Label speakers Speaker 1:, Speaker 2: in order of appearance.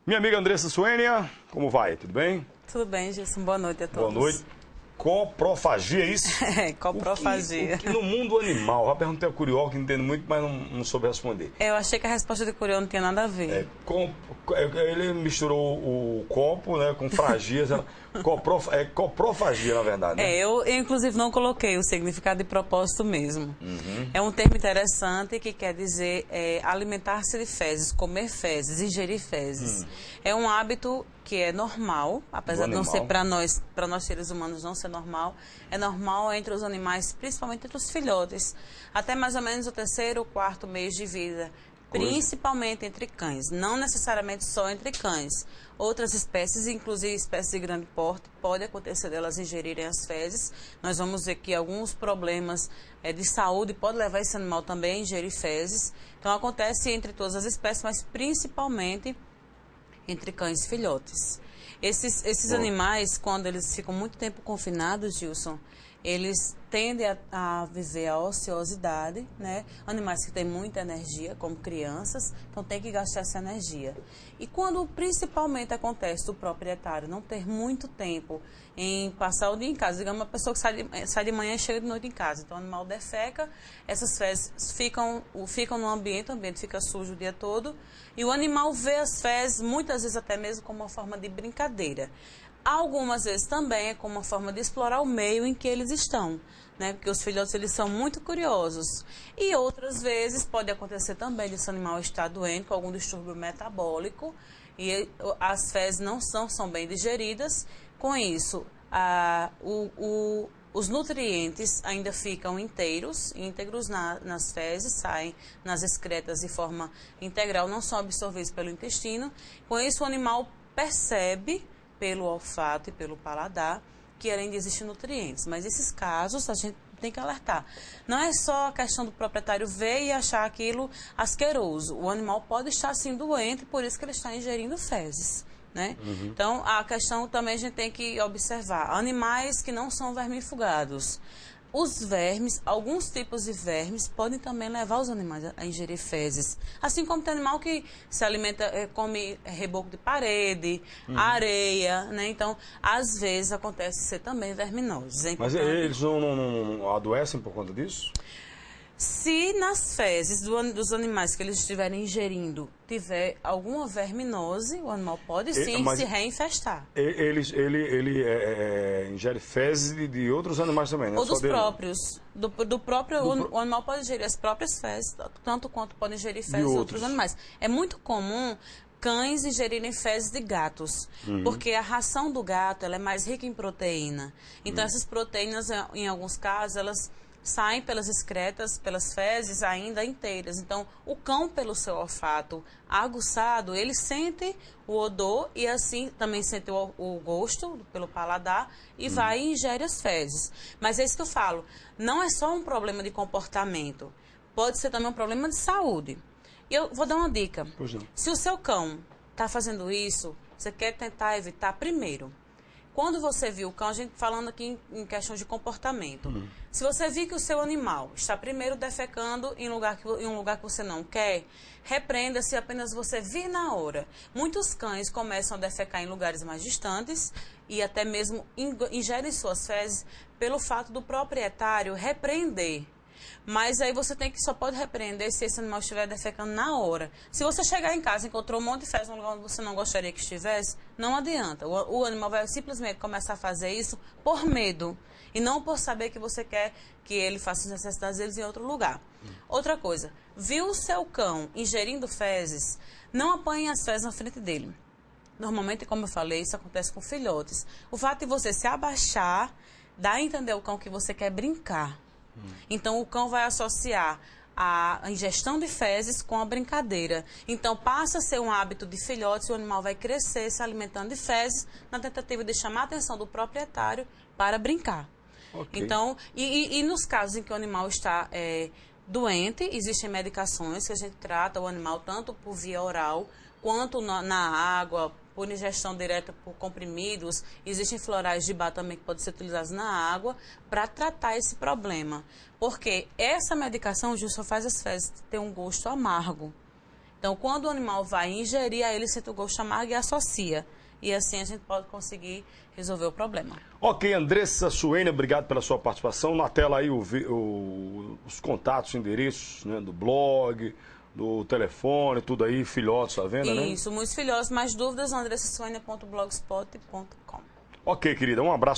Speaker 1: Minha amiga Andressa Suênia, como vai? Tudo bem?
Speaker 2: Tudo bem, Gilson. Boa noite a todos.
Speaker 1: Boa noite. Coprofagia, é isso?
Speaker 2: É, coprofagia.
Speaker 1: O que no mundo animal, já perguntei ao Curió, que entende muito, mas não soube responder.
Speaker 2: Eu achei que a resposta de Curió não tinha nada a ver.
Speaker 1: Ele misturou o copo, né, com fragia. Coprofagia, na verdade. Né?
Speaker 2: Eu, inclusive, não coloquei o significado de propósito mesmo. É um termo interessante que quer dizer alimentar-se de fezes, comer fezes, ingerir fezes. É um hábito que é normal, apesar de não ser para nós seres humanos não ser normal, é normal entre os animais, principalmente entre os filhotes, até mais ou menos o 3º ou 4º mês de vida, principalmente entre cães, não necessariamente só entre cães. Outras espécies, inclusive espécies de grande porte, pode acontecer delas ingerirem as fezes. Nós vamos ver que alguns problemas de saúde podem levar esse animal também a ingerir fezes. Então acontece entre todas as espécies, mas principalmente entre cães e filhotes. Esses animais, quando eles ficam muito tempo confinados, Gilson, eles tendem a viver a ociosidade, né? Animais que têm muita energia, como crianças, então tem que gastar essa energia. E quando principalmente acontece do proprietário não ter muito tempo em passar o dia em casa, digamos uma pessoa que sai de manhã e chega de noite em casa, então o animal defeca, essas fezes ficam no ambiente, o ambiente fica sujo o dia todo, e o animal vê as fezes muitas vezes até mesmo como uma forma de brincadeira. Algumas vezes também é como uma forma de explorar o meio em que eles estão, né? Porque os filhotes eles são muito curiosos. E outras vezes pode acontecer também desse animal estar doente com algum distúrbio metabólico e as fezes não são bem digeridas. Com isso, os nutrientes ainda ficam íntegros nas fezes, saem nas excretas de forma integral, não são absorvidos pelo intestino. Com isso, o animal percebe pelo olfato e pelo paladar, que além de existir nutrientes. Mas esses casos a gente tem que alertar. Não é só a questão do proprietário ver e achar aquilo asqueroso. O animal pode estar assim doente, por isso que ele está ingerindo fezes, né? Então a questão também a gente tem que observar. Animais que não são vermifugados. Os vermes, alguns tipos de vermes, podem também levar os animais a ingerir fezes. Assim como tem animal que se alimenta, come reboco de parede, areia, né? Então, às vezes, acontece ser também verminoses.
Speaker 1: Mas eles não adoecem por conta disso?
Speaker 2: Se nas fezes dos animais que eles estiverem ingerindo tiver alguma verminose, o animal pode sim se reinfestar.
Speaker 1: Ele ingere fezes de outros animais também, né?
Speaker 2: Ou dos próprios. O animal pode ingerir as próprias fezes, tanto quanto pode ingerir fezes de outros animais. É muito comum cães ingerirem fezes de gatos, porque a ração do gato ela é mais rica em proteína. Então, essas proteínas, em alguns casos, elas saem pelas excretas, pelas fezes ainda inteiras. Então, o cão, pelo seu olfato aguçado, ele sente o odor e assim também sente o gosto pelo paladar e vai e ingere as fezes. Mas é isso que eu falo, não é só um problema de comportamento, pode ser também um problema de saúde. E eu vou dar uma dica. Se o seu cão está fazendo isso, você quer tentar evitar primeiro. Quando você viu o cão, a gente falando aqui em questão de comportamento. Se você vir que o seu animal está primeiro defecando em um lugar que você não quer, repreenda se apenas você vir na hora. Muitos cães começam a defecar em lugares mais distantes e até mesmo ingerem suas fezes pelo fato do proprietário repreender. Mas aí você só pode repreender se esse animal estiver defecando na hora. Se você chegar em casa e encontrou um monte de fezes num lugar onde você não gostaria que estivesse, não adianta. O animal vai simplesmente começar a fazer isso por medo e não por saber que você quer que ele faça as necessidades deles em outro lugar. Outra coisa, viu o seu cão ingerindo fezes, não apanhe as fezes na frente dele. Normalmente, como eu falei, isso acontece com filhotes. O fato de você se abaixar dá a entender ao cão que você quer brincar. Então, o cão vai associar a ingestão de fezes com a brincadeira. Então, passa a ser um hábito de filhotes e o animal vai crescer se alimentando de fezes na tentativa de chamar a atenção do proprietário para brincar. Então, e nos casos em que o animal está doente, existem medicações que a gente trata o animal tanto por via oral quanto na água, por ingestão direta por comprimidos. Existem florais de bar também que podem ser utilizados na água para tratar esse problema. Porque essa medicação, Gil, só faz as fezes ter um gosto amargo. Então, quando o animal vai ingerir, aí ele sente o gosto amargo e associa. E assim a gente pode conseguir resolver o problema.
Speaker 1: Ok, Andressa Suene, obrigado pela sua participação. Na tela aí os contatos, endereços, né, do blog, do telefone, tudo aí, filhotes à venda, né?
Speaker 2: Isso, muitos filhotes. Mais dúvidas, andressasuene.blogspot.com.
Speaker 1: Ok, querida, um abraço.